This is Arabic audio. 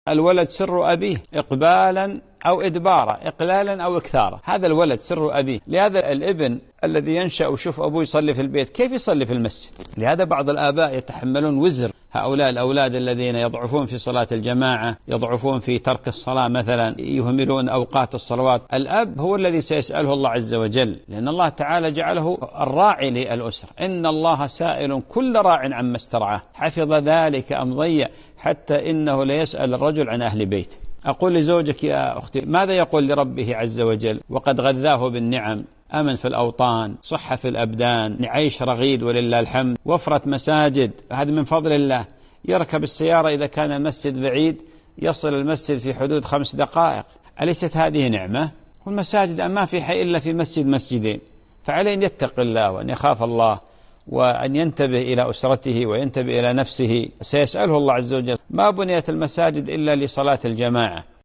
الولد سر أبيه إقبالا أو إدبارا، إقلالا أو إكثارا، هذا الولد سر أبيه. لهذا الابن الذي ينشأ وشوف أبوه يصلي في البيت كيف يصلي في المسجد؟ لهذا بعض الآباء يتحملون وزر هؤلاء الأولاد الذين يضعفون في صلاة الجماعة، يضعفون في ترك الصلاة مثلا، يهملون أوقات الصلوات. الأب هو الذي سيسأله الله عز وجل، لأن الله تعالى جعله الراعي للأسرة. إن الله سائل كل راع عما استرعاه حفظ ذلك أم ضيع، حتى إنه ليسأل الرجل عن أهل بيته. أقول لزوجك يا أختي ماذا يقول لربه عز وجل وقد غذاه بالنعم؟ أمن في الأوطان، صحة في الأبدان، عيش رغيد ولله الحمد، وفرة مساجد، هذا من فضل الله. يركب السيارة إذا كان المسجد بعيد يصل المسجد في حدود 5 دقائق. أليست هذه نعمة؟ والمساجد ما في حي إلا في مسجدين، فعليه أن يتقي الله وأن يخاف الله وأن ينتبه إلى أسرته وينتبه إلى نفسه. سيسأله الله عز وجل. ما بنيت المساجد إلا لصلاة الجماعة.